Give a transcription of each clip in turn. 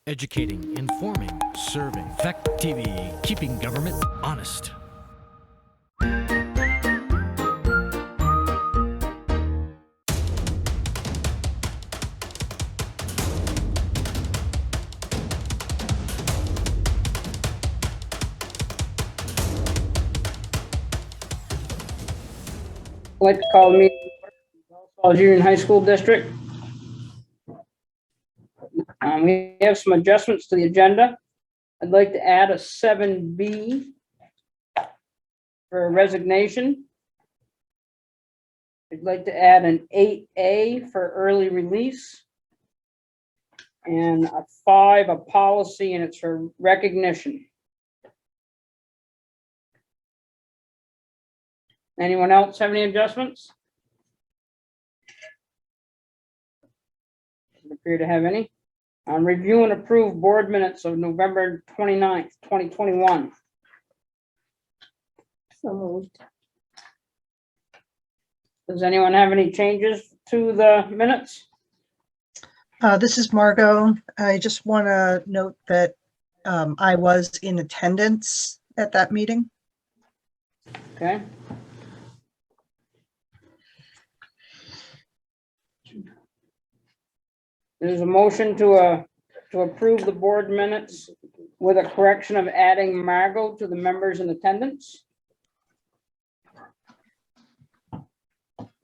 Educating, informing, serving. Fact TV, keeping government honest. I'd like to call the meeting of Union High School District. We have some adjustments to the agenda. I'd like to add a 7B for a resignation. I'd like to add an 8A for early release. And a 5, a policy, and it's for recognition. Anyone else have any adjustments? Doesn't appear to have any. Review and approve board minutes of November 29th, 2021. So moved. Does anyone have any changes to the minutes? This is Margot. I just want to note that I was in attendance at that meeting. Okay. There's a motion to approve the board minutes with a correction of adding Margot to the members in attendance.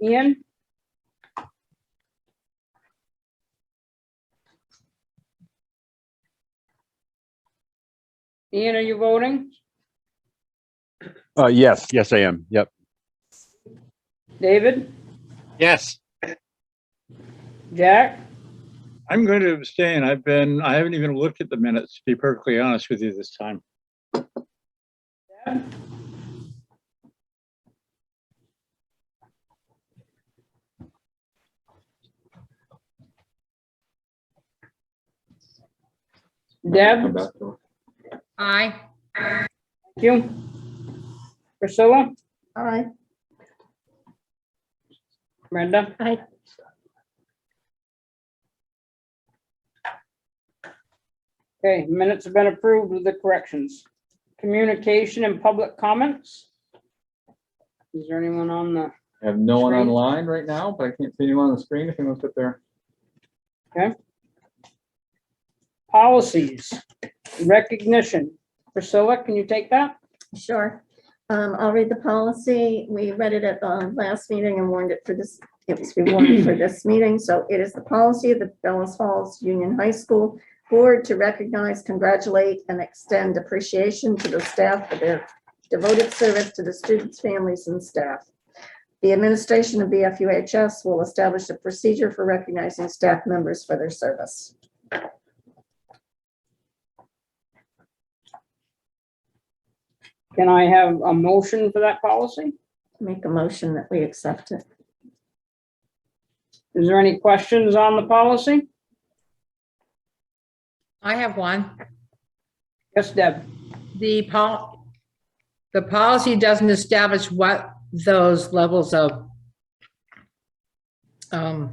Ian? Ian, are you voting? Yes, I am. Yep. David? Yes, Jack? I'm going to abstain. I haven't even looked at the minutes, to be perfectly honest with you this time. Deb? Aye. Thank you. Priscilla? Aye. Brenda? Aye. Okay, minutes have been approved with the corrections. Communication and public comments? Is there anyone on the, I have no one Screen. online right now, but I can't see anyone on the screen if anyone's up there. policies? Recognition. Priscilla, can you take that? Sure. I'll read the policy. We read it at the last meeting and warned it for this. It was rewarned for this meeting. So it is the policy of the Bellows Falls Union High School Board to recognize, congratulate, and extend appreciation to the staff for their devoted service to the students, families, and staff. The administration of BFUHS will establish a procedure for recognizing staff members for their service. Can I have a motion for that policy? Make a motion that we accept it. Is there any questions on the policy? I have one. Yes, Deb. The policy doesn't establish what those levels of the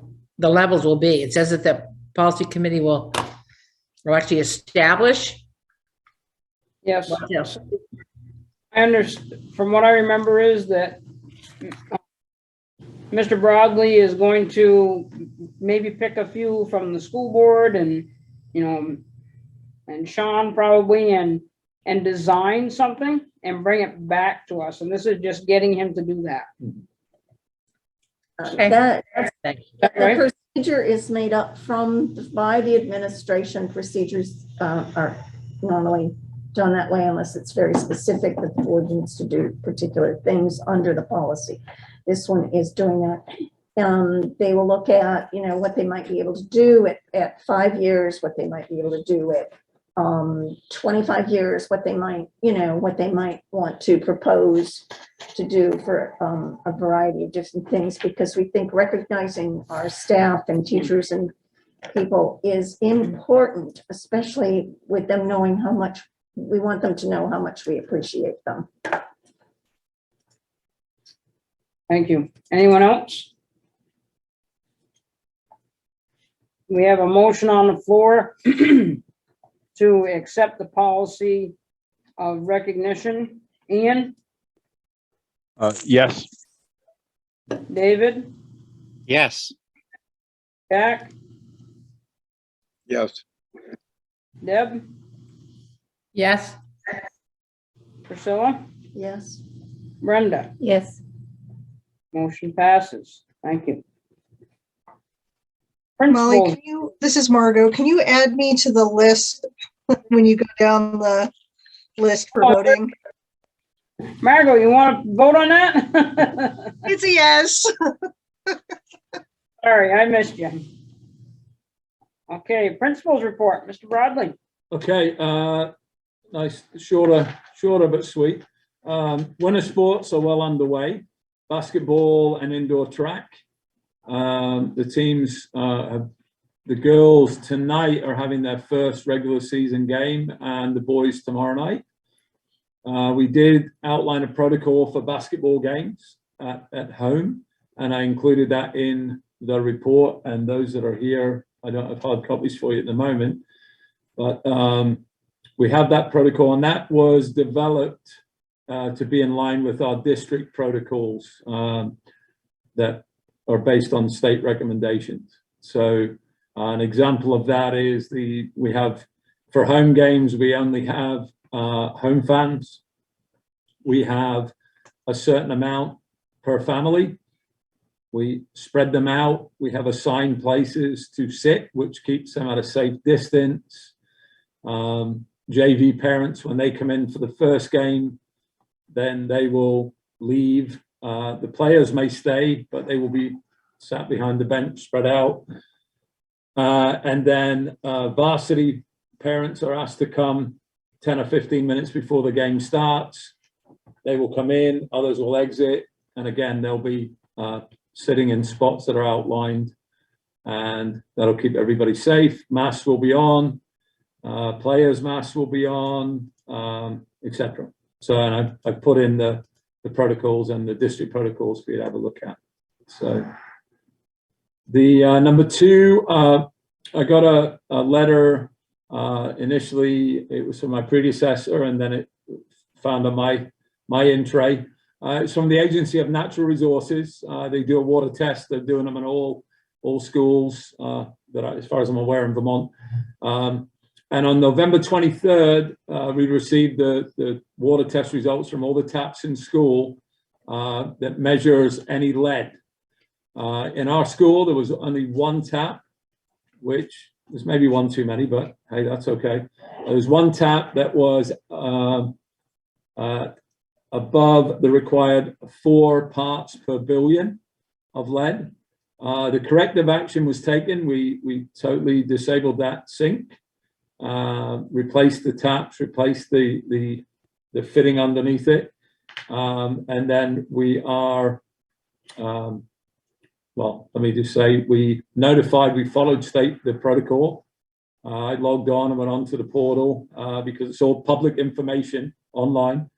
levels will be. It says that the policy committee will actually establish. Yes. What else? I understand, from what I remember is that Mr. Broadley is going to maybe pick a few from the school board and, and Sean probably, and design something and bring it back to us. And this is just getting him to do that. Okay. Thank you. Right? The procedure is made up by the administration. Procedures are normally done that way unless it's very specific that the board needs to do particular things under the policy. This one is doing that. They will look at, what they might be able to do at 5 years, what they might be able to do at 25 years, what they might want to propose to do for a variety of different things, because we think recognizing our staff and teachers and people is important, especially with them knowing how much we want them to know how much we appreciate them. Thank you. Anyone else? We have a motion on the floor to accept the policy of recognition. Ian, Yes. David, Yes. Jack, Yes. Deb, Yes. Priscilla, Yes. Brenda. Yes. Motion passes. Thank you. Molly, Principals, this is Margot. Can you add me to the list when you go down the list for voting? Margot, you want to vote on that? It's a yes. Sorry, I missed you. Okay, principals report, Mr. Broadley. Okay, nice, shorter but sweet. Winter sports are well underway. Basketball and indoor track. The teams, the girls tonight are having their first regular season game, and the boys tomorrow night. We did outline a protocol for basketball games at home, and I included that in the report. And those that are here, I don't have hard copies for you at the moment, but we have that protocol, and that was developed to be in line with our district protocols that are based on state recommendations. So an example of that is we have, for home games, we only have home fans. We have a certain amount per family. We spread them out. We have assigned places to sit, which keeps them at a safe distance. JV parents, when they come in for the first game, then they will leave. The players may stay, but they will be sat behind the bench, spread out. And then varsity parents are asked to come 10 or 15 minutes before the game starts. They will come in, others will exit. And again, they'll be sitting in spots that are outlined, and that'll keep everybody safe. Masks will be on, players' masks will be on, etc. So, and I've put in the protocols and the district protocols for you to have a look at. So the number two, I got a letter. Initially, it was from my predecessor, and then it found on my in tray. It's from the Agency of Natural Resources. They do a water test. They're doing them in all schools as far as I'm aware, in Vermont. And on November 23rd, we received the water test results from all the taps in school that measures any lead. In our school, there was only one tap, which was maybe one too many, but hey, that's okay. There was one tap that was above the required 4 parts per billion of lead. The corrective action was taken. We totally disabled that sink, replaced the taps, replaced the fitting underneath it. And then we are, well, let me just say, we followed the protocol. I logged on and went onto the portal because it's all public information online.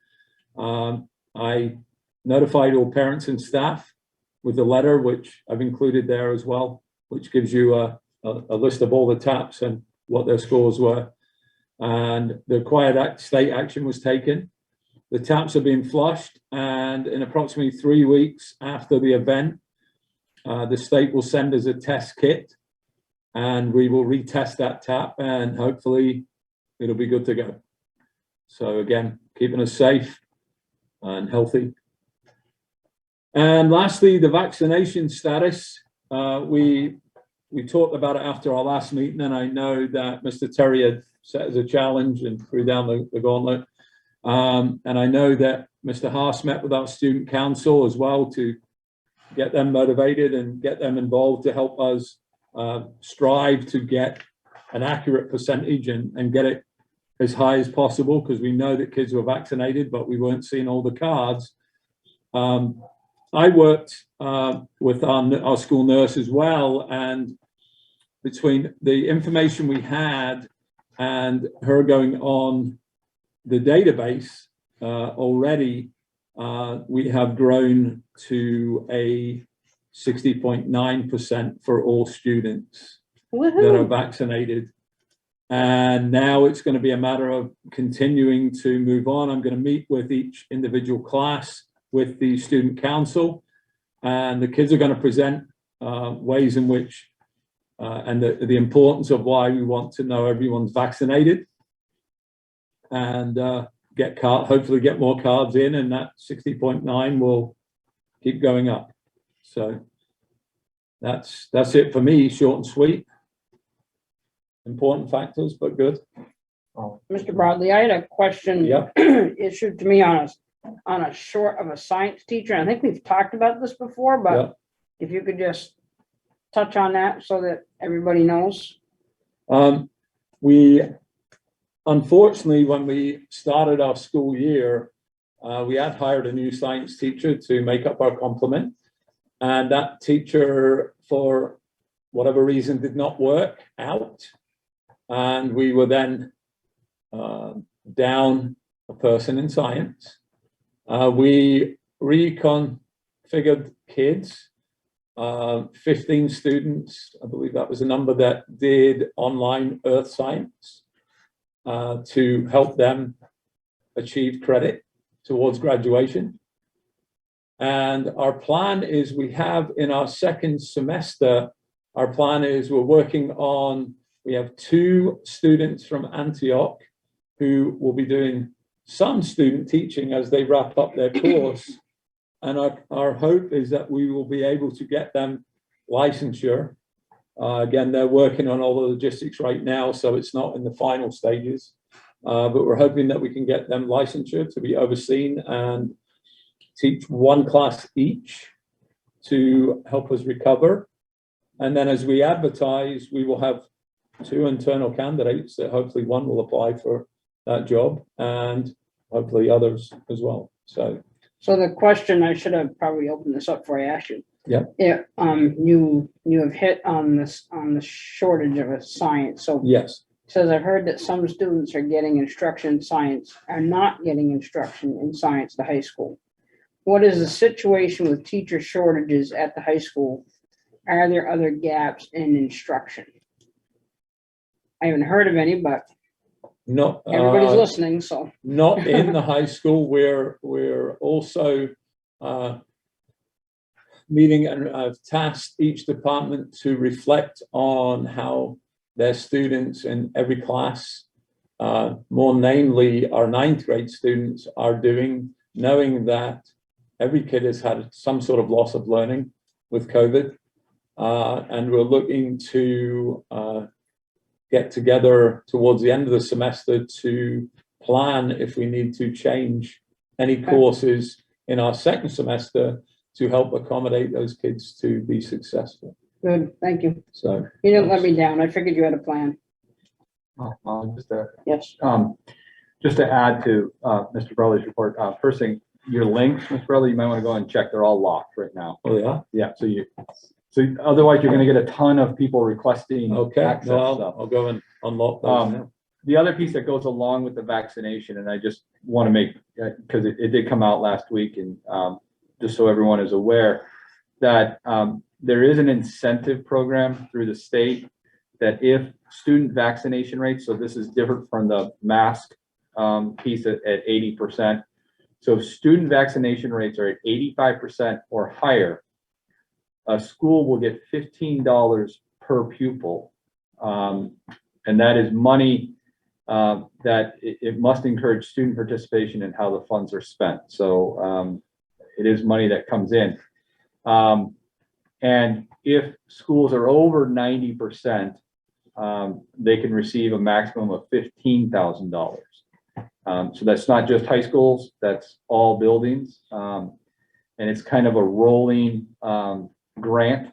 I notified all parents and staff with a letter, which I've included there as well, which gives you a list of all the taps and what their scores were. And the required state action was taken. The taps are being flushed, and in approximately 3 weeks after the event, the state will send us a test kit, and we will retest that tap, and hopefully it'll be good to go. So again, keeping us safe and healthy. And lastly, the vaccination status. We talked about it after our last meeting, and I know that Mr. Terry had set as a challenge and threw down the gauntlet. And I know that Mr. Haas met with our student council as well to get them motivated and get them involved to help us strive to get an accurate percentage and get it as high as possible, because we know that kids were vaccinated, but we weren't seeing all the cards. I worked with our school nurse as well, and between the information we had and her going on the database already, we have grown to a 60.9% for all students that are vaccinated. And now it's going to be a matter of continuing to move on. I'm going to meet with each individual class with the student council, and the kids are going to present ways in which and the importance of why we want to know everyone's vaccinated, and hopefully get more cards in, and that 60.9 will keep going up. So that's it for me, short and sweet. Important factors, but good. Mr. Broadley, I had a question Yep. issued to me on a short of a science teacher. I think we've talked about this before, but Yep. if you could just touch on that so that everybody knows. We, unfortunately, when we started our school year, we had hired a new science teacher to make up our complement. And that teacher, for whatever reason, did not work out. And we were then down a person in science. We reconfigured kids, 15 students, I believe that was a number, that did online earth science to help them achieve credit towards graduation. And our plan is, we have in our second semester, our plan is we're working on, we have 2 students from Antioch who will be doing some student teaching as they wrap up their course. And our hope is that we will be able to get them licensure. Again, they're working on all the logistics right now, so it's not in the final stages. But we're hoping that we can get them licensure to be overseen and teach 1 class each to help us recover. And then as we advertise, we will have 2 internal candidates that hopefully one will apply for that job, and hopefully others as well. So The question, I should have probably opened this up before I asked you. Yeah. Yeah, you have hit on the shortage of a science. So yes, it says, I've heard that some students are getting instruction in science, are not getting instruction in science at the high school. What is the situation with teacher shortages at the high school? Are there other gaps in instruction? I haven't heard of any, but not everybody's listening, so. not in the high school. We're also meeting, and I've tasked each department to reflect on how their students in every class, more namely our 9th grade students, are doing, knowing that every kid has had some sort of loss of learning with COVID. And we're looking to get together towards the end of the semester to plan if we need to change any courses in our second semester to help accommodate those kids to be successful. Good, thank you. So You didn't let me down. I figured you had a plan. Yes. Just to add to Mr. Burley's report, first thing, your links, Mr. Burley, you might want to go and check. They're all locked right now. oh yeah, Yeah, so otherwise you're going to get a ton of people requesting okay. access No, stuff. I'll go and unlock those now. The other piece that goes along with the vaccination, and I just want to make, because it did come out last week, and just so everyone is aware, that there is an incentive program through the state that if student vaccination rates, so this is different from the mask piece at 80%. So if student vaccination rates are at 85% or higher, a school will get $15 per pupil. And that is money that it must encourage student participation in how the funds are spent. So it is money that comes in. And if schools are over 90%, they can receive a maximum of $15,000. So that's not just high schools, that's all buildings. And it's kind of a rolling grant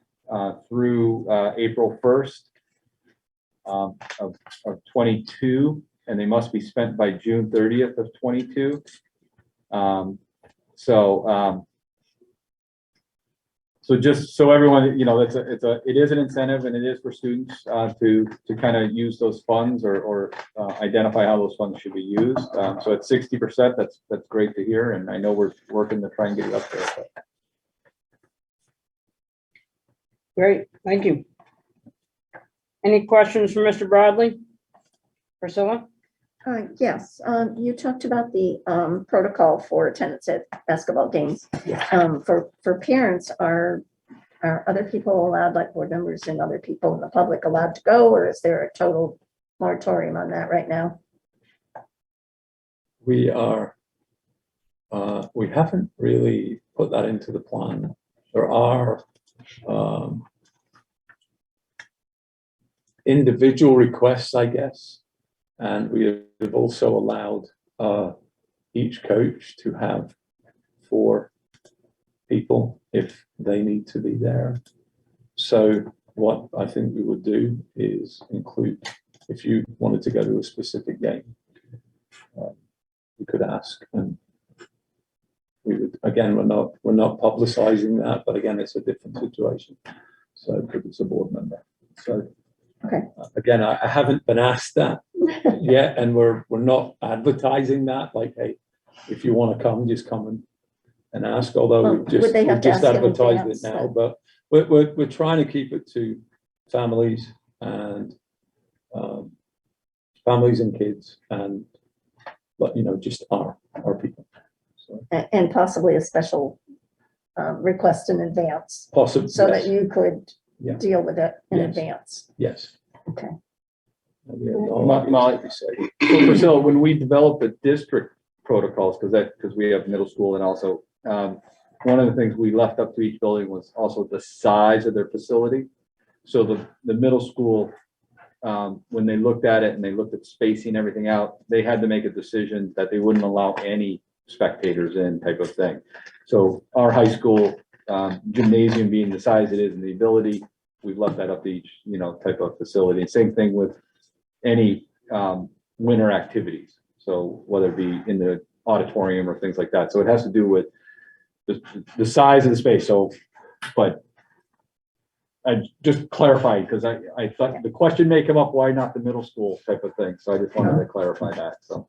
through April 1st of 22, and they must be spent by June 30th of 22. So just so everyone, you know, it is an incentive, and it is for students to kind of use those funds or identify how those funds should be used. So at 60%, that's great to hear, and I know we're working to try and get it up there. But. Great, thank you. Any questions for Mr. Broadley? Priscilla? Yes, you talked about the protocol for attendance at basketball games. For parents, are other people allowed, like board members and other people in the public allowed to go, or is there a total moratorium on that right now? We are, we haven't really put that into the plan. There are individual requests, I guess. And we have also allowed each coach to have 4 people if they need to be there. So what I think we would do is include, if you wanted to go to a specific game, you could ask, and we would, again, we're not publicizing that, but again, it's a different situation. So because it's a board member. So Okay. Again, I haven't been asked that yet, and we're not advertising that, like, hey, if you want to come, just come and ask, although Well, we've would they have we've to just ask in advertised advance, it now, then? but we're trying to keep it to families and kids and, but, you know, just our people. So And possibly a special request in advance, possibly, so that you could Yeah. deal with it in Yes. advance. yes. Okay. Molly. So Priscilla, when we develop the district protocols, because we have middle school, and also one of the things we left up to each building was also the size of their facility. So the middle school, when they looked at it and they looked at spacing everything out, they had to make a decision that they wouldn't allow any spectators in, type of thing. So our high school gymnasium being the size it is and the ability, we've left that up to each, you know, type of facility. Same thing with any winter activities. So whether it be in the auditorium or things like that. So it has to do with the size of the space. So, but I just clarify, because I thought the question may come up, why not the middle school type of thing? So I just wanted to clarify that, so.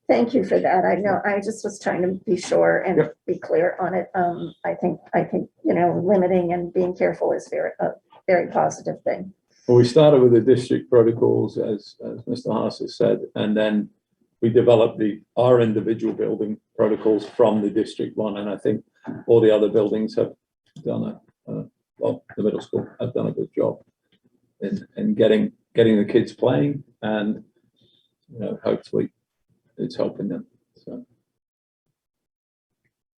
Thank you for that. I know, I just was trying to be sure and Yep. be clear on it. I think, you know, limiting and being careful is a very positive thing. Well, we started with the district protocols, as Mr. Haas has said, and then we developed our individual building protocols from the district one. And I think all the other buildings have done well, the middle school have done a good job in getting the kids playing, and, you know, hopefully it's helping them. So.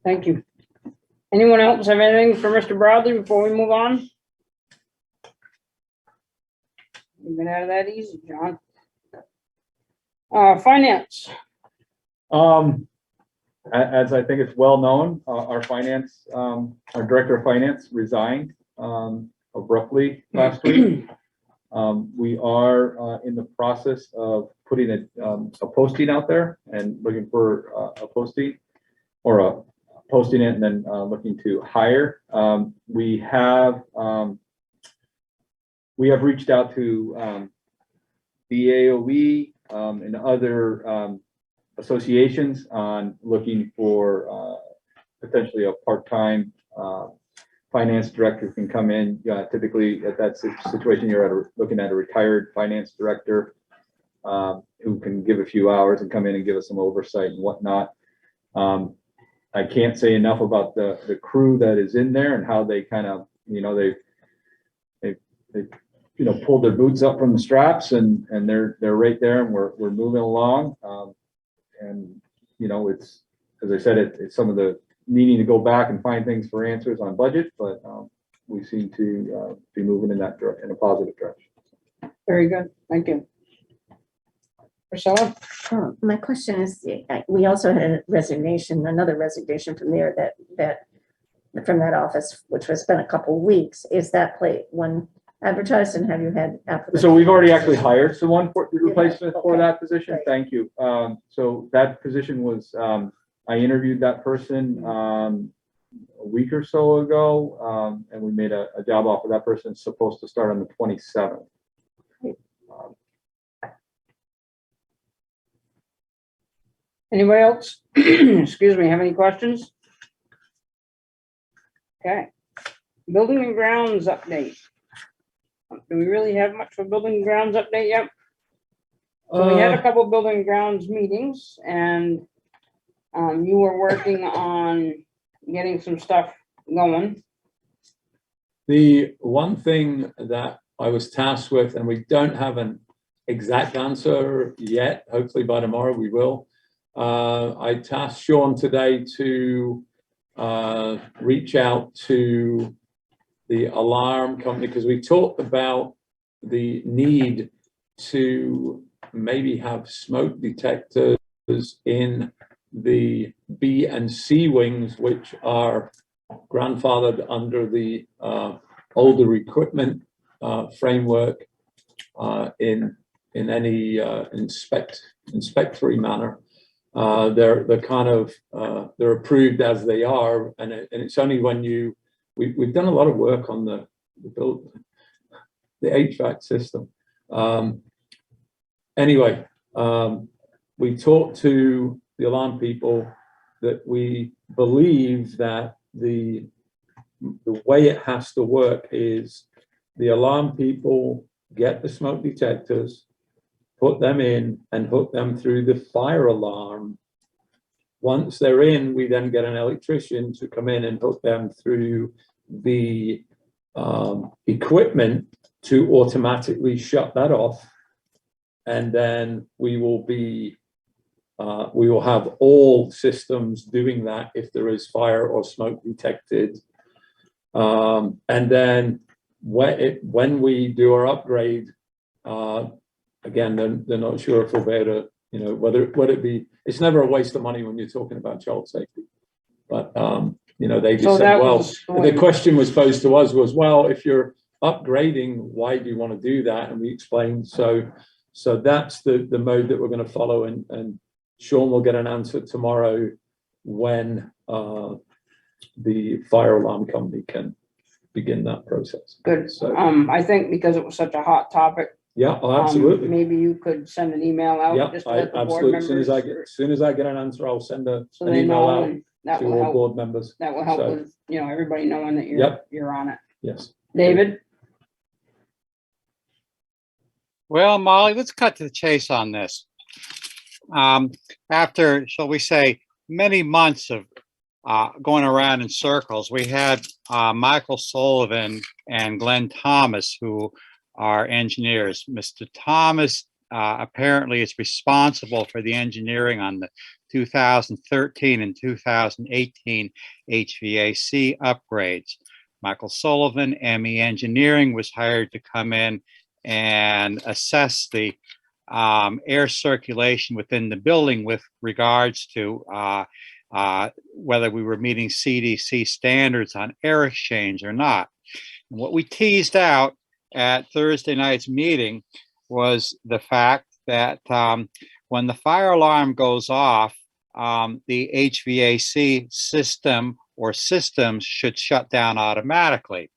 Thank you. Anyone else have anything for Mr. Broadley before we move on? You've been out of that easy, John. Finance. As I think it's well known, our director of finance resigned abruptly last week. We are in the process of putting a posting out there and looking for a posting, or a posting it and then looking to hire. We have reached out to the AOE and other associations on looking for potentially a part-time finance director who can come in. Typically at that situation, you're looking at a retired finance director who can give a few hours and come in and give us some oversight and whatnot. I can't say enough about the crew that is in there and how they kind of, you know, they you know, pulled their boots up from the straps, and they're right there, and we're moving along. And you know, it's, as I said, it's some of the needing to go back and find things for answers on budget, but we seem to be moving in that direction, in a positive direction. Very good. Thank you. Priscilla? My question is, we also had a resignation, another resignation from there that from that office, which has been a couple of weeks. Is that one advertised, and have you had applicants? So we've already actually hired someone for the replacement for Okay. that position. Great. Thank you. So that position was, I interviewed that person a week or so ago, and we made a job offer. That person's supposed to start on the 27th. Anybody else? Excuse me, have any questions? Okay. Building and grounds update. Do we really have much for building and grounds update yet? So we had a couple building and grounds meetings, and you were working on getting some stuff going. The one thing that I was tasked with, and we don't have an exact answer yet, hopefully by tomorrow we will. I tasked Sean today to reach out to the alarm company, because we talked about the need to maybe have smoke detectors in the B and C wings, which are grandfathered under the older equipment framework in any inspectory manner. They're kind of they're approved as they are, and it's only when we've done a lot of work on the HVAC system. Anyway, we talked to the alarm people that we believe that the way it has to work is the alarm people get the smoke detectors, put them in, and hook them through the fire alarm. Once they're in, we then get an electrician to come in and hook them through the equipment to automatically shut that off. And then we will have all systems doing that if there is fire or smoke detected. And then when we do our upgrade, again, they're not sure if we'll be able to, whether it be, it's never a waste of money when you're talking about child safety. But, they just said, well, the question was posed to us was, well, if you're upgrading, why do you want to do that? And we explained, so that's the mode that we're going to follow, and Sean will get an answer tomorrow when the fire alarm company can begin that process. Good. So, I think because it was such a hot topic, yeah, absolutely. maybe you could send an email out. Yeah, just to let the board absolutely. members, As soon as I get an answer, I'll send an so they email know, out and that to will all help. board members. That will help So, with, everybody knowing that Yep. you're on it. Yes. David? Well, Molly, let's cut to the chase on this. After, shall we say, many months of going around in circles, we had Michael Sullivan and Glenn Thomas, who are engineers. Mr. Thomas apparently is responsible for the engineering on the 2013 and 2018 HVAC upgrades. Michael Sullivan, ME Engineering, was hired to come in and assess the air circulation within the building with regards to whether we were meeting CDC standards on air exchange or not. And what we teased out at Thursday night's meeting was the fact that when the fire alarm goes off, the HVAC system or systems should shut down automatically.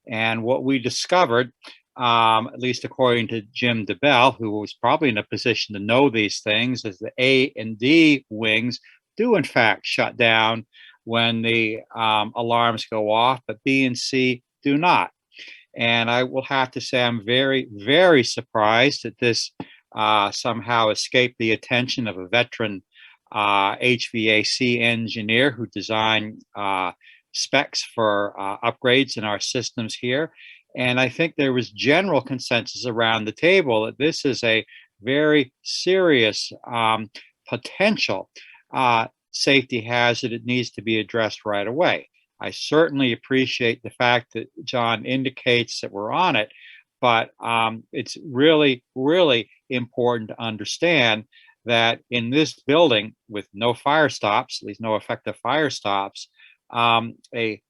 And what we discovered, at least according to Jim DeBell, who was probably in a position to know these things, is the A and D wings do in fact shut down when the alarms go off, but B and C do not. And I will have to say I'm very, very surprised that this somehow escaped the attention of a veteran HVAC engineer who designed specs for upgrades in our systems here. And I think there was general consensus around the table that this is a very serious potential safety hazard. It needs to be addressed right away. I certainly appreciate the fact that John indicates that we're on it, but it's really, really important to understand that in this building with no fire stops, at least no effective fire stops, a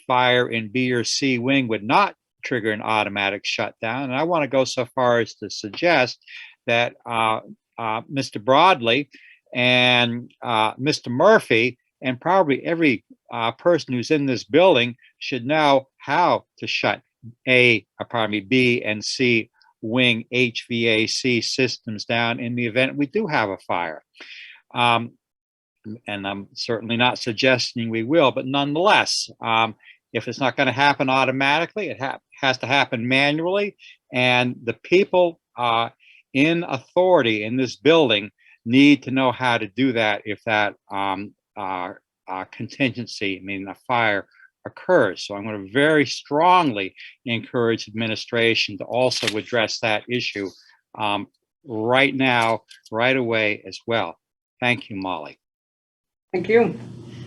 fire in B or C wing would not trigger an automatic shutdown. And I want to go so far as to suggest that Mr. Broadley and Mr. Murphy and probably every person who's in this building should know how to shut B and C wing HVAC systems down in the event we do have a fire. And I'm certainly not suggesting we will, but nonetheless, if it's not going to happen automatically, it has to happen manually. And the people in authority in this building need to know how to do that if that contingency, I mean, a fire occurs. So I'm going to very strongly encourage administration to also address that issue right now, right away as well. Thank you, Molly. Thank you.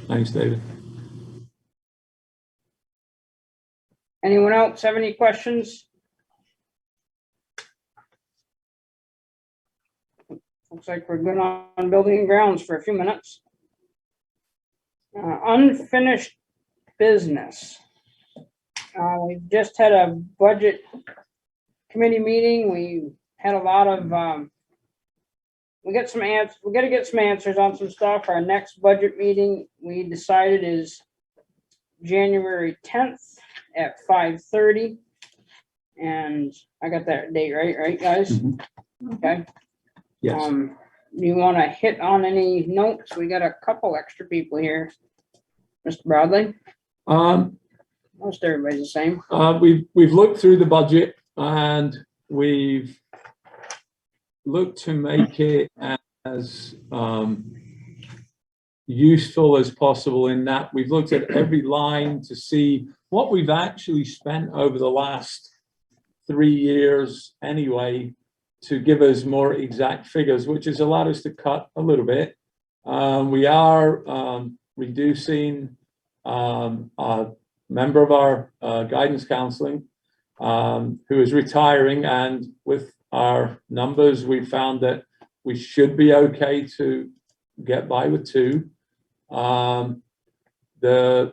Thanks, David. Anyone else have any questions? Looks like we're good on building and grounds for a few minutes. Unfinished business. We've just had a budget committee meeting. We had a lot of, we got some answers. We got to get some answers on some stuff. Our next budget meeting, we decided, is January 10th at 5:30. And I got that date right, guys? Mm-hmm. Okay. Yes. You want to hit on any notes? We got a couple extra people here. Mr. Bradley? Most everybody's the same. We've looked through the budget and we've looked to make it as useful as possible, in that we've looked at every line to see what we've actually spent over the last 3 years anyway, to give us more exact figures, which has allowed us to cut a little bit. We are reducing a member of our guidance counseling who is retiring, and with our numbers, we found that we should be okay to get by with 2.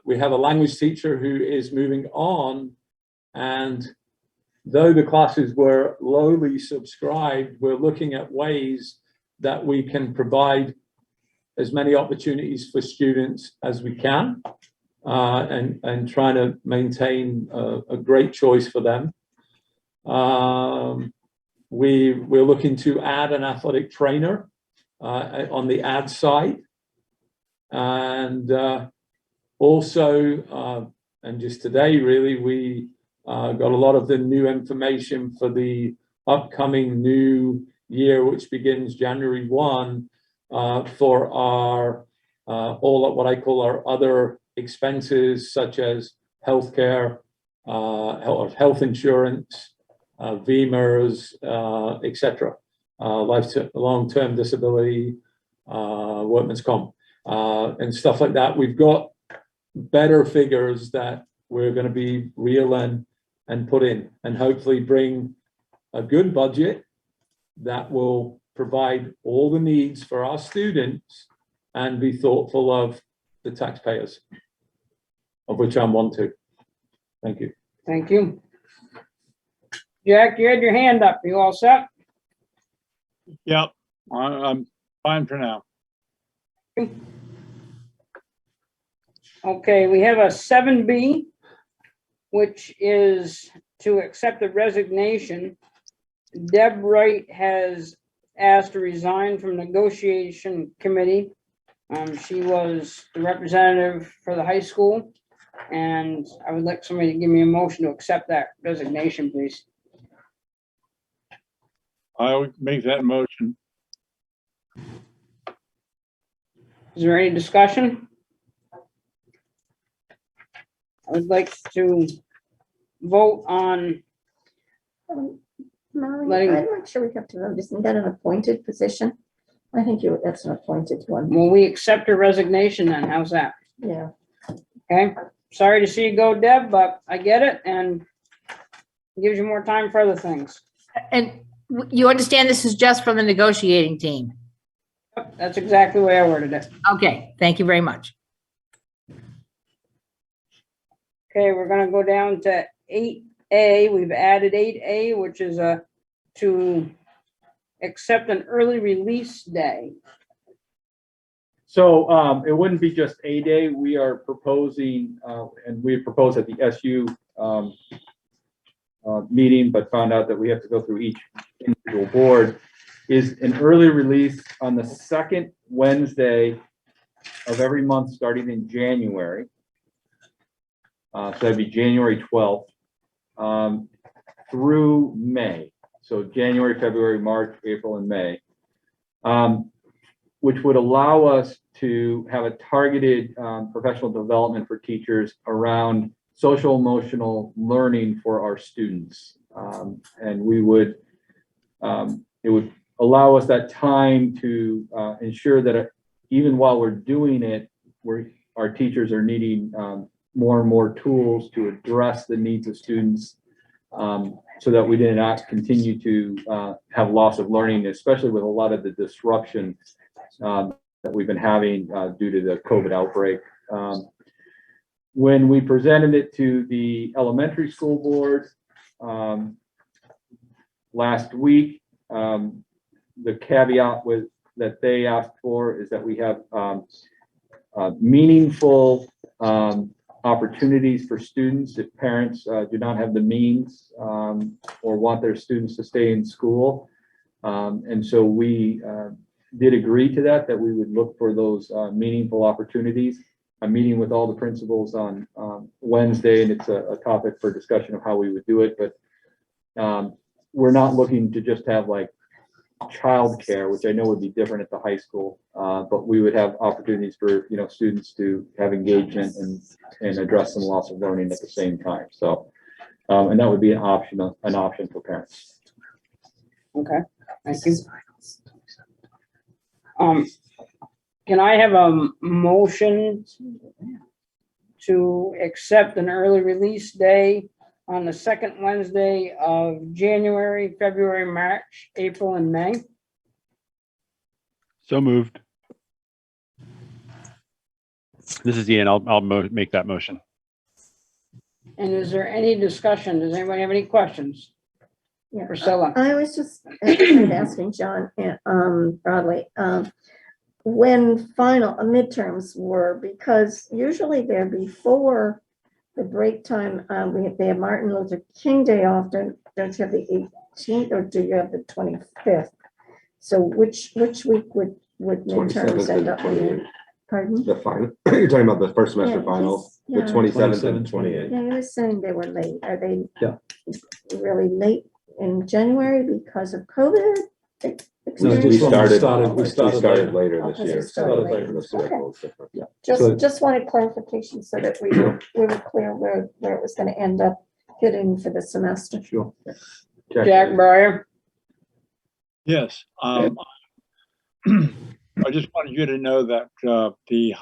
We have a language teacher who is moving on, and though the classes were lowly subscribed, we're looking at ways that we can provide as many opportunities for students as we can, and trying to maintain a great choice for them. We're looking to add an athletic trainer on the ad side, and also, and just today really, we got a lot of the new information for the upcoming new year, which begins January 1, for our all of what I call our other expenses, such as healthcare, health insurance, VEMRs, etc., long-term disability, workman's comp, and stuff like that. We've got better figures that we're going to be real and put in, and hopefully bring a good budget that will provide all the needs for our students and be thoughtful of the taxpayers, of which I'm one too. Thank you. Thank you. Jack, you had your hand up. You all set? Yep, I'm fine for now. Okay, we have a 7B, which is to accept the resignation. Deb Wright has asked to resign from negotiation committee. She was the representative for the high school, and I would like somebody to give me a motion to accept that resignation, please. I would make that motion. Is there any discussion? I would like to vote on Molly, I'm not sure we have to vote. Isn't that an appointed position? I think that's an appointed one. Will we accept her resignation then? How's that? Yeah. Okay, sorry to see you go, Deb, but I get it, and it gives you more time for other things. And you understand this is just from the negotiating team? That's exactly the way I worded it. Okay, thank you very much. Okay, we're gonna go down to 8A. We've added 8A, which is to accept an early release day. So it wouldn't be just a day. We are proposing, and we proposed at the SU meeting, but found out that we have to go through each individual board, is an early release on the second Wednesday of every month starting in January. So that'd be January 12th through May. so January, February, March, April, and May, which would allow us to have a targeted professional development for teachers around social emotional learning for our students. And we would, it would allow us that time to ensure that even while we're doing it, our teachers are needing more and more tools to address the needs of students, so that we did not continue to have loss of learning, especially with a lot of the disruption that we've been having due to the COVID outbreak. When we presented it to the elementary school board last week, the caveat that they asked for is that we have meaningful opportunities for students if parents do not have the means or want their students to stay in school. And so we did agree to that we would look for those meaningful opportunities. I'm meeting with all the principals on Wednesday, and it's a topic for discussion of how we would do it. But we're not looking to just have like childcare, which I know would be different at the high school, but we would have opportunities for students to have engagement and address some loss of learning at the same time. So, and that would be an option for parents. Okay, thank you. Can I have a motion to accept an early release day on the second Wednesday of January, February, March, April, and May? So moved. This is Ian. I'll make that motion. And is there any discussion? Does anybody have any questions? Yeah, Priscilla? I was just asking John, broadly, when final midterms were, because usually they're before the break time. They have Martin Luther King Day off. Don't you have the 18th, or do you have the 25th? So which week would midterms end up being? Pardon? The final, you're talking about the first semester Yeah, finals, yeah. the 27th and 28th. Yeah, you were saying they were late. Are they Yeah. really late in January because of COVID? We just started later this Okay, year. started So later. the schedule is different. Yeah. Just wanted clarification so that we were clear where it was going to end up hitting for the semester. Sure. Jack Breyer? Yes. I just wanted you to know that the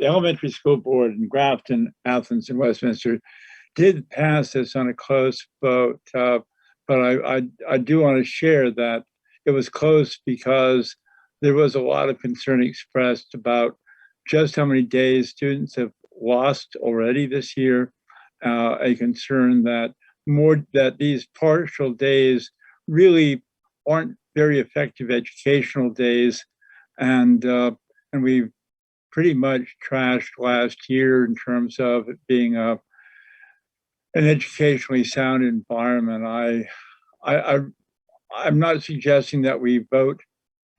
elementary school board in Grafton, Athens, and Westminster did pass this on a close vote. But I do want to share that it was close because there was a lot of concern expressed about just how many days students have lost already this year. A concern that these partial days really aren't very effective educational days. And we pretty much trashed last year in terms of it being an educationally sound environment. I'm not suggesting that we vote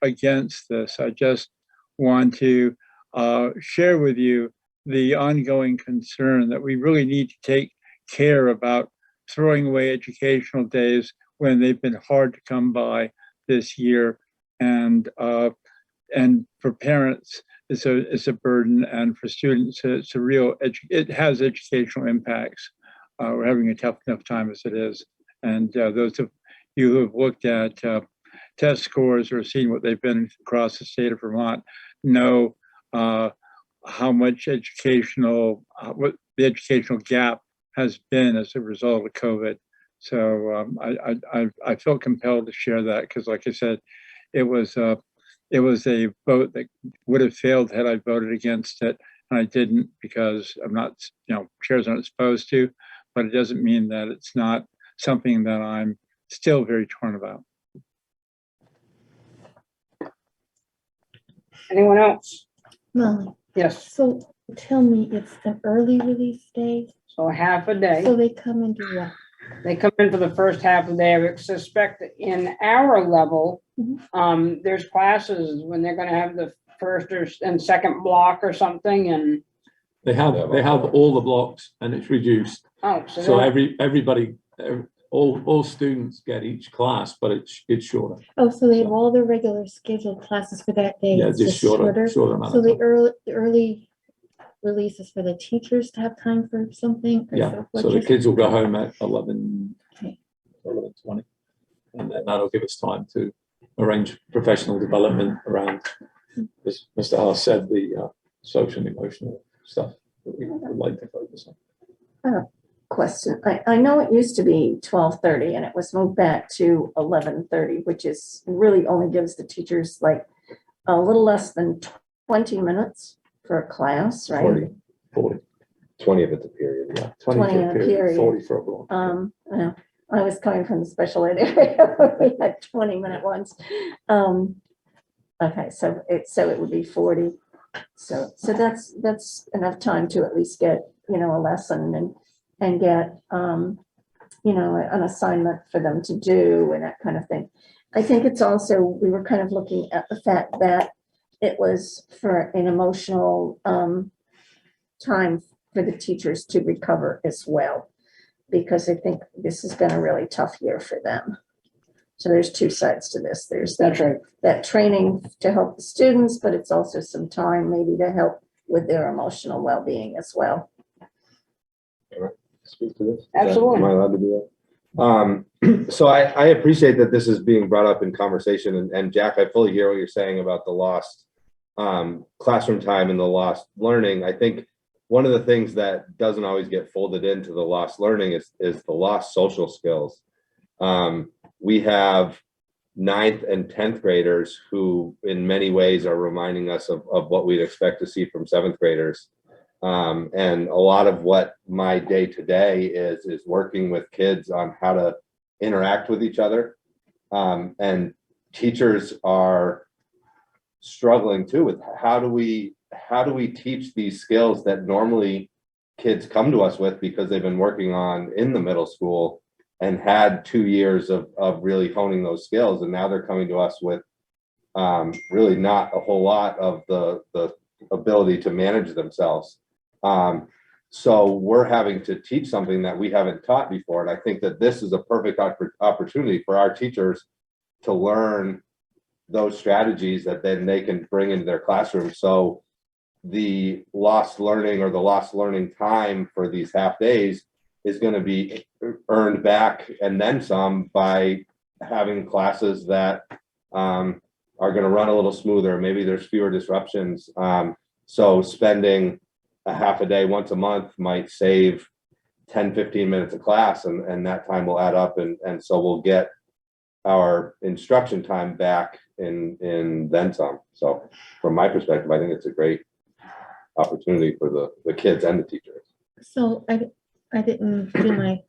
against this. I just want to share with you the ongoing concern that we really need to take care about throwing away educational days when they've been hard to come by this year. And for parents, it's a burden, and for students, it's a real, it has educational impacts. We're having a tough enough time as it is. And those of you who have looked at test scores or seen what they've been across the state of Vermont know how much what the educational gap has been as a result of COVID. So I feel compelled to share that because, like I said, it was a vote that would have failed had I voted against it, and I didn't because I'm not, chairs aren't supposed to, but it doesn't mean that it's not something that I'm still very torn about. Anyone else? Molly, Yes, so tell me, it's an early release day, so half a day. so they come and do what? They come in for the first half of the day. I would suspect that in our level, there's classes when they're gonna have the first and second block or something, and They have all the blocks, and it's reduced. oh, So everybody, all students get each class, but it's shorter. Oh, so they have all their regular scheduled classes for that day. Yeah, It's just shorter amount So of the time. early release is for the teachers to have time for something? Or Yeah, what so the you're kids will go saying? home at 11, Okay. 11:20. And then that'll give us time to arrange professional development around, as Mr. Haas said, the social and emotional stuff that we would like to focus on. Question. I know it used to be 12:30 and it was moved back to 11:30, which is really only gives the teachers like a little less than 20 minutes for a class, right? 40. 20 of it's a period. Yeah, 20 for in a period. 40 for a block. Yeah, I was coming from the special ed area. We had 20-minute ones. Okay, so it would be 40. So that's enough time to at least get, a lesson and get, an assignment for them to do and that kind of thing. I think it's also, we were kind of looking at the fact that it was for an emotional time for the teachers to recover as well, because I think this has been a really tough year for them. So there's two sides to this. There's That's right. that training to help the students, but it's also some time maybe to help with their emotional well-being as well. Speak to this? Absolutely. Am I allowed to do that? So I appreciate that this is being brought up in conversation, and Jack, I fully hear what you're saying about the lost classroom time and the lost learning. I think one of the things that doesn't always get folded into the lost learning is the lost social skills. We have 9th and 10th graders who in many ways are reminding us of what we'd expect to see from 7th graders. And a lot of what my day to day is working with kids on how to interact with each other. And teachers are struggling too with how do we teach these skills that normally kids come to us with because they've been working on in the middle school and had 2 years of really honing those skills. And now they're coming to us with really not a whole lot of the ability to manage themselves. So we're having to teach something that we haven't taught before. And I think that this is a perfect opportunity for our teachers to learn those strategies that then they can bring into their classroom. So the lost learning or the lost learning time for these half days is going to be earned back and then some by having classes that are going to run a little smoother. Maybe there's fewer disruptions. So spending a half a day once a month might save 10-15 minutes of class, and that time will add up, and so we'll get our instruction time back in then some. So from my perspective, I think it's a great opportunity for the kids and the teachers. So I didn't do my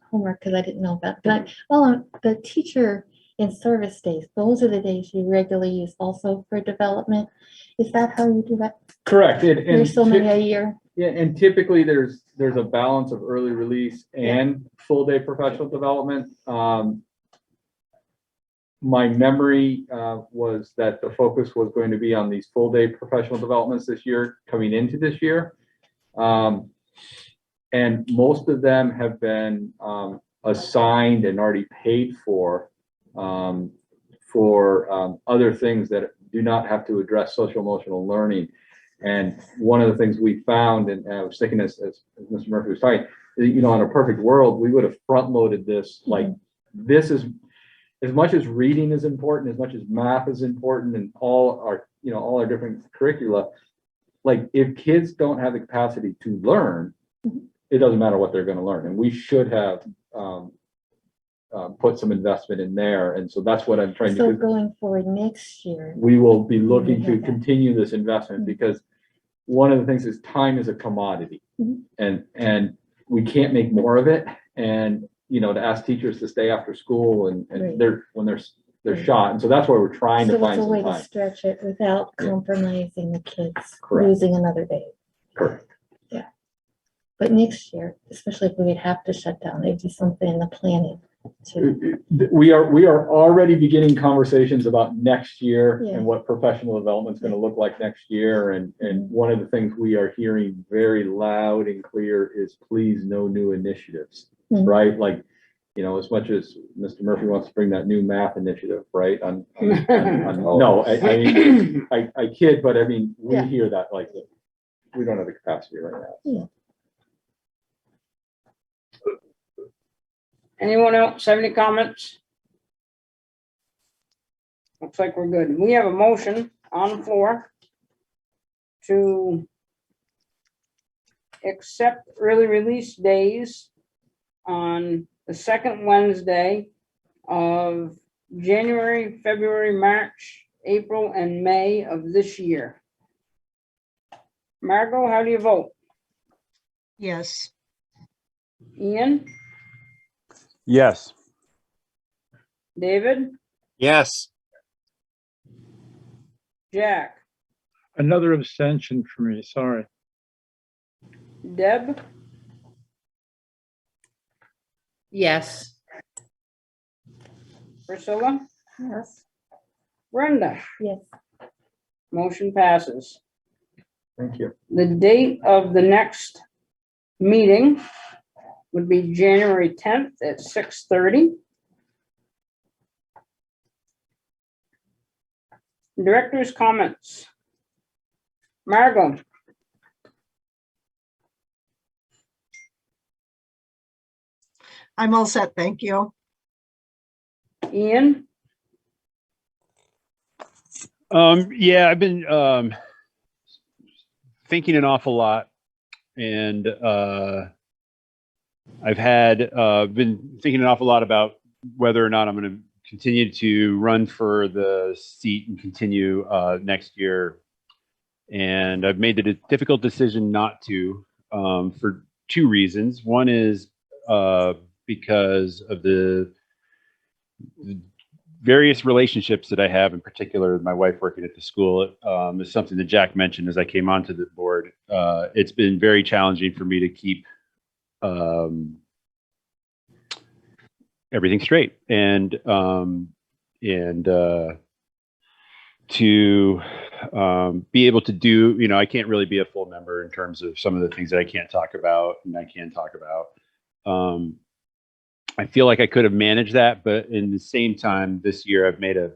homework because I didn't know about, but the teacher in service days, those are the days you regularly use also for development. Is that how you do that? Correct. There's so many a year. Yeah, and typically there's a balance of early release and full day professional development. My memory was that the focus was going to be on these full day professional developments this year, coming into this year. And most of them have been assigned and already paid for other things that do not have to address social emotional learning. And one of the things we found, and I was thinking as Mr. Murphy was talking, in a perfect world, we would have front loaded this. Like, this is as much as reading is important, as much as math is important, and all our different curricula. Like, if kids don't have the capacity to learn, it doesn't matter what they're going to learn. And we should have put some investment in there. And so that's what I'm trying to do. So going forward next year, We will be looking to continue this investment because one of the things is time is a commodity, and we can't make more of it. And, to ask teachers to stay after school and they're shot. And so that's why we're trying to find it's a some way to time. stretch it without compromising the kids, Correct. losing another day. Correct. Yeah. But next year, especially if we would have to shut down, there'd be something in the planning. We are already beginning conversations about next year Yeah. and what professional development is going to look like next year. And one of the things we are hearing very loud and clear is please no new initiatives, right? Like, you know, as much as Mr. Murphy wants to bring that new math initiative, right? No, I mean, I kid, but I mean, we Yeah. hear that like, we don't have the capacity right now. Yeah. Anyone else have any comments? Looks like we're good. We have a motion on the floor to accept early release days on the second Wednesday of January, February, March, April, and May of this year. Margot, how do you vote? Yes. Ian, Yes. David, Yes. Jack, Another abstention for me, sorry. Deb, Yes. Priscilla, Yes. Brenda. Yes. Motion passes. Thank you. The date of the next meeting would be January 10th at 6:30. Director's comments. Margot, I'm all set, thank you. Ian, Yeah, I've been thinking an awful lot, and I've had been thinking an awful lot about whether or not I'm going to continue to run for the seat and continue next year. And I've made the difficult decision not to for two reasons. One is because of the various relationships that I have, in particular with my wife working at the school. Is something that Jack mentioned as I came onto the board. It's been very challenging for me to keep everything straight and to be able to do, you know, I can't really be a full member in terms of some of the things that I can't talk about and I can talk about. I feel like I could have managed that, but in the same time, this year I've made an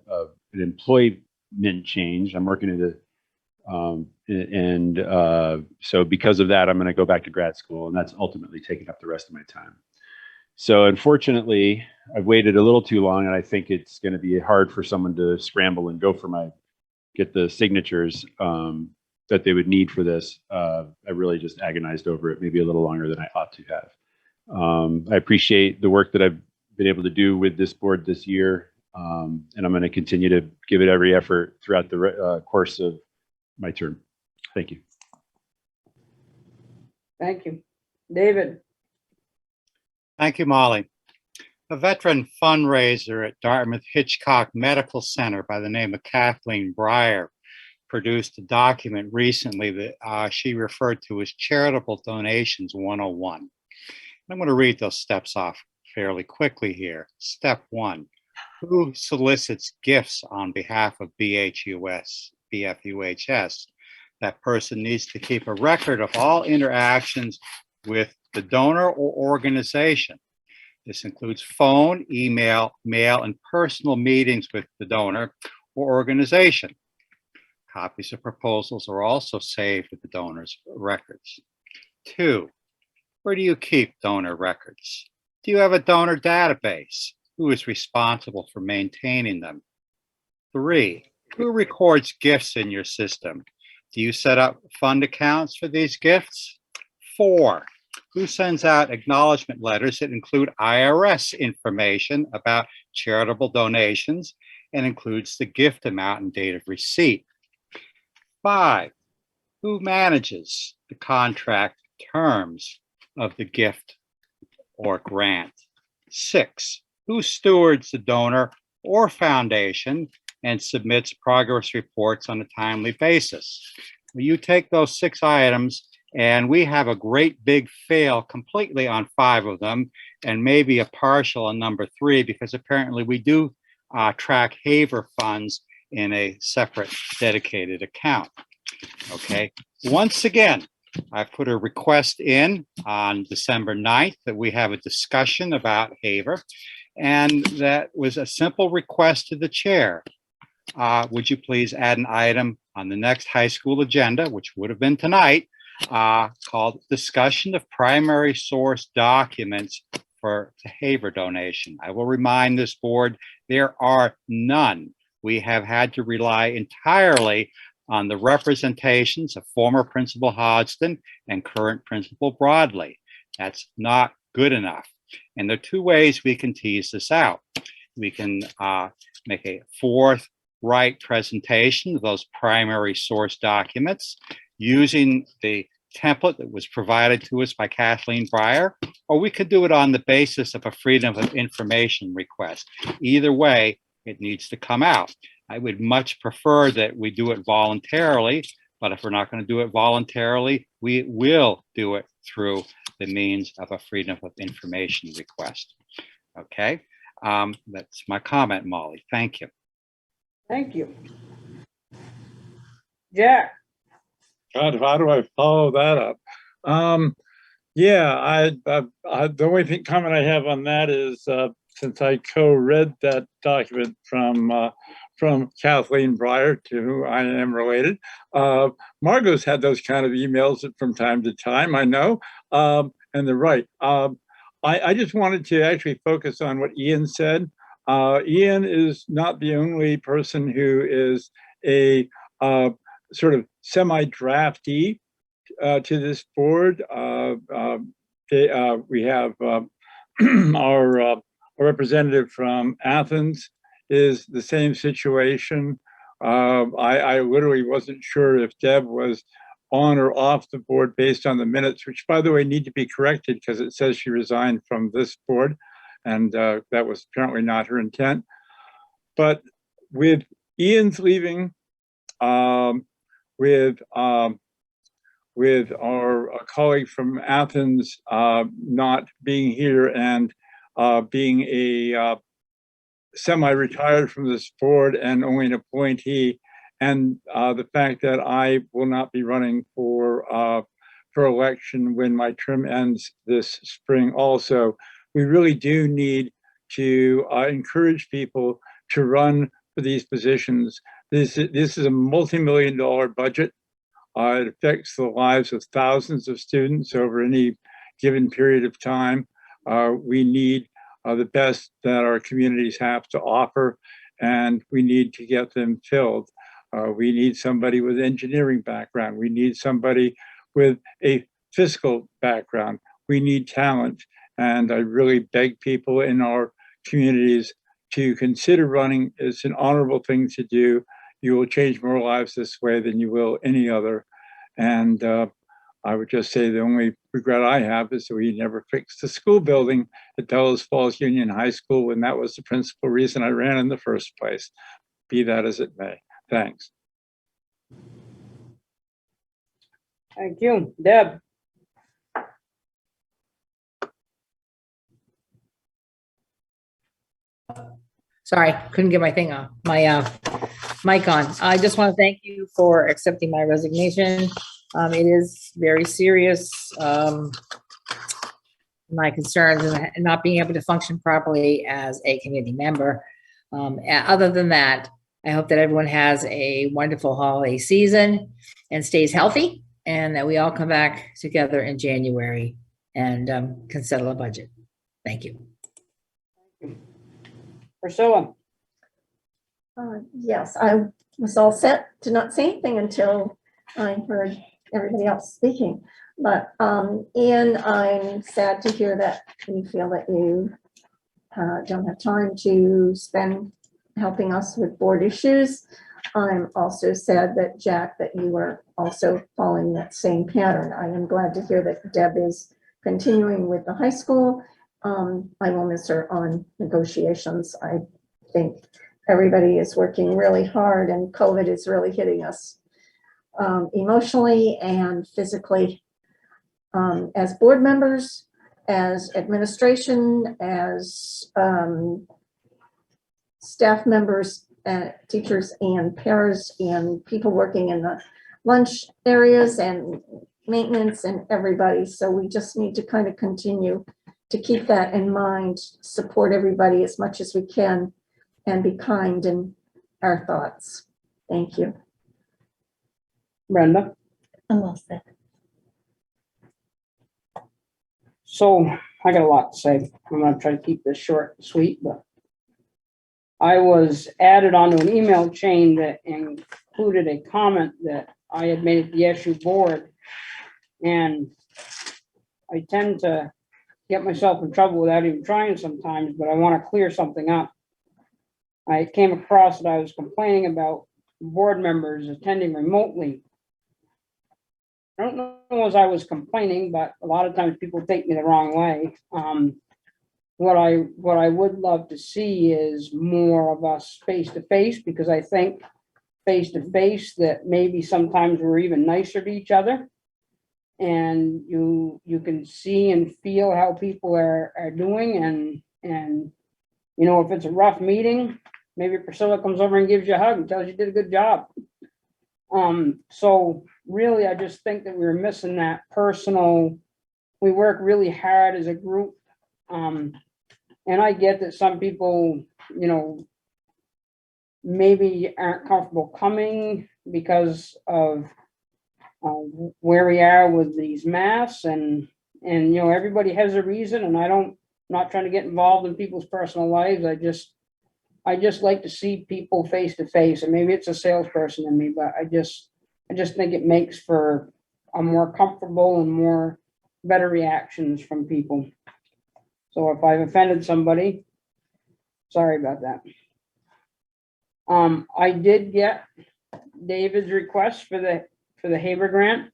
employment change. I'm working at so because of that, I'm going to go back to grad school, and that's ultimately taking up the rest of my time. So unfortunately, I've waited a little too long, and I think it's going to be hard for someone to scramble and go for get the signatures that they would need for this. I really just agonized over it, maybe a little longer than I ought to have. I appreciate the work that I've been able to do with this board this year, and I'm going to continue to give it every effort throughout the course of my term. Thank you. thank you. David, Thank you, Molly. A veteran fundraiser at Dartmouth Hitchcock Medical Center by the name of Kathleen Breyer produced a document recently that she referred to as Charitable Donations 101. I'm going to read those steps off fairly quickly here. Step 1, who solicits gifts on behalf of BFUHS? That person needs to keep a record of all interactions with the donor or organization. This includes phone, email, mail, and personal meetings with the donor or organization. Copies of proposals are also saved with the donor's records. 2, where do you keep donor records? Do you have a donor database? Who is responsible for maintaining them? 3, who records gifts in your system? Do you set up fund accounts for these gifts? 4, who sends out acknowledgement letters that include IRS information about charitable donations and includes the gift amount and date of receipt? 5, who manages the contract terms of the gift or grant? 6, who stewards the donor or foundation and submits progress reports on a timely basis? You take those 6 items, and we have a great big fail completely on 5 of them, and maybe a partial on number 3, because apparently we do track Haver funds in a separate dedicated account. Okay, once again, I put a request in on December 9th that we have a discussion about Haver. And that was a simple request to the chair. Would you please add an item on the next high school agenda, which would have been tonight, called Discussion of Primary Source Documents for the Haver donation. I will remind this board, there are none. We have had to rely entirely on the representations of former Principal Hodgson and current Principal Broadley. That's not good enough. And there are two ways we can tease this out. We can make a forthright presentation of those primary source documents using the template that was provided to us by Kathleen Breyer, or we could do it on the basis of a Freedom of Information request. Either way, it needs to come out. I would much prefer that we do it voluntarily, but if we're not going to do it voluntarily, we will do it through the means of a Freedom of Information request. Okay, that's my comment, Molly. Thank you. Thank you. Jack? God, how do I follow that up? Yeah, the only comment I have on that is since I co-read that document from Kathleen Breyer, to who I am related, Margot's had those kind of emails from time to time, I know, and they're right. I just wanted to actually focus on what Ian said. Ian is not the only person who is a sort of semi-draftee to this board. We have our representative from Athens is the same situation. I literally wasn't sure if Deb was on or off the board based on the minutes, which by the way need to be corrected because it says she resigned from this board, and that was apparently not her intent. But with Ian's leaving, with our colleague from Athens not being here and being a semi-retired from this board and only an appointee, and the fact that I will not be running for election when my term ends this spring also, we really do need to encourage people to run for these positions. This is a multi-million-dollar budget. It affects the lives of thousands of students over any given period of time. We need the best that our communities have to offer, and we need to get them filled. We need somebody with engineering background. We need somebody with a fiscal background. We need talent. And I really beg people in our communities to consider running. It's an honorable thing to do. You will change more lives this way than you will any other. And I would just say the only regret I have is that we never fixed the school building at Bellows Falls Union High School, and that was the principal reason I ran in the first place. Be that as it may. Thanks. Thank you. Deb? Sorry, couldn't get my thing on, my mic on. I just want to thank you for accepting my resignation. It is very serious. My concerns and not being able to function properly as a committee member. Other than that, I hope that everyone has a wonderful holiday season and stays healthy, and that we all come back together in January and can settle a budget. Thank you. Priscilla? Yes, I was all set to not say anything until I heard everybody else speaking. But Ian, I'm sad to hear that you feel that you don't have time to spend helping us with board issues. I'm also sad that Jack, that you were also following that same pattern. I am glad to hear that Deb is continuing with the high school. I will miss her on negotiations. I think everybody is working really hard, and COVID is really hitting us emotionally and physically. As board members, as administration, as staff members, teachers and paras, and people working in the lunch areas and maintenance and everybody. So we just need to kind of continue to keep that in mind, support everybody as much as we can, and be kind in our thoughts. Thank you. Brenda? I'm all set. So I got a lot to say. I'm gonna try to keep this short and sweet, but I was added onto an email chain that included a comment that I had made at the SU board. And I tend to get myself in trouble without even trying sometimes, but I want to clear something up. I came across that I was complaining about board members attending remotely. I don't know as I was complaining, but a lot of times people take me the wrong way. What I would love to see is more of us face to face, because I think face to face that maybe sometimes we're even nicer to each other. And you can see and feel how people are doing, and you know, if it's a rough meeting, maybe Priscilla comes over and gives you a hug and tells you did a good job. So really, I just think that we're missing that personal. We work really hard as a group, and I get that some people, you know, maybe aren't comfortable coming because of where we are with these masks, and you know, everybody has a reason, and I'm not trying to get involved in people's personal lives. I just like to see people face to face, and maybe it's a salesperson in me, but I just think it makes for a more comfortable and more better reactions from people. So if I've offended somebody, sorry about that. I did get David's request for the Haber grant.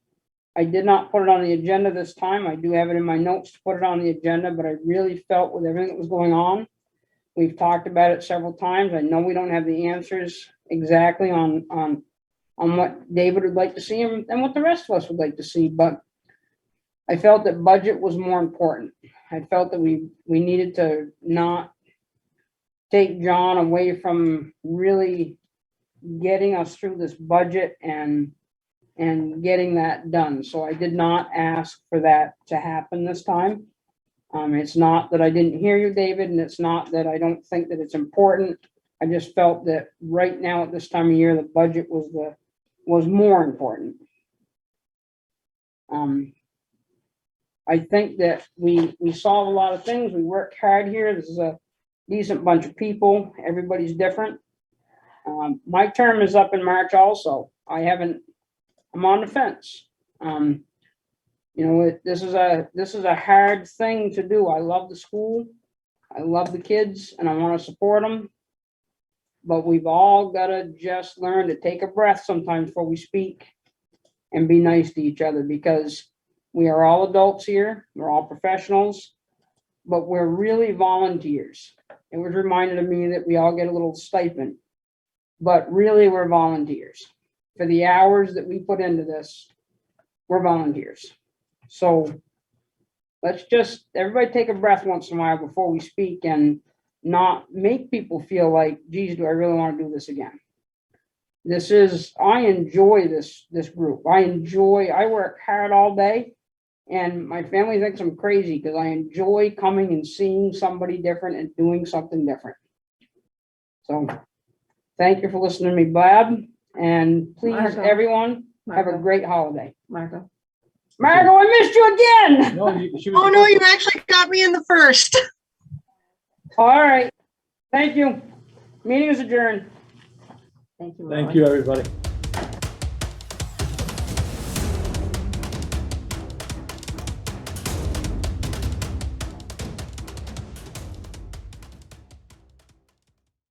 I did not put it on the agenda this time. I do have it in my notes to put it on the agenda, but I really felt with everything that was going on, we've talked about it several times. I know we don't have the answers exactly on what David would like to see and what the rest of us would like to see, but I felt that budget was more important. I felt that we needed to not take John away from really getting us through this budget and getting that done. So I did not ask for that to happen this time. It's not that I didn't hear you, David, and it's not that I don't think that it's important. I just felt that right now at this time of year, the budget was more important. I think that we solve a lot of things. We work hard here. This is a decent bunch of people. Everybody's different. My term is up in March also. I'm on the fence. You know, this is a hard thing to do. I love the school. I love the kids, and I want to support them. But we've all got to just learn to take a breath sometimes before we speak and be nice to each other, because we are all adults here. We're all professionals, but we're really volunteers. It was reminded of me that we all get a little stipend, but really we're volunteers. For the hours that we put into this, we're volunteers. So let's just, everybody take a breath once in a while before we speak, and not make people feel like, geez, do I really want to do this again? I enjoy this group. I work hard all day, and my family thinks I'm crazy because I enjoy coming and seeing somebody different and doing something different. So thank you for listening to me, Bob. And please, Margo. Everyone, have a Margo. great holiday. Margo. Margo, I missed you again. No, she was Oh, no, you actually got me in the first. All right. Thank you. Meeting is adjourned. Thank you. Thank Molly. you, everybody.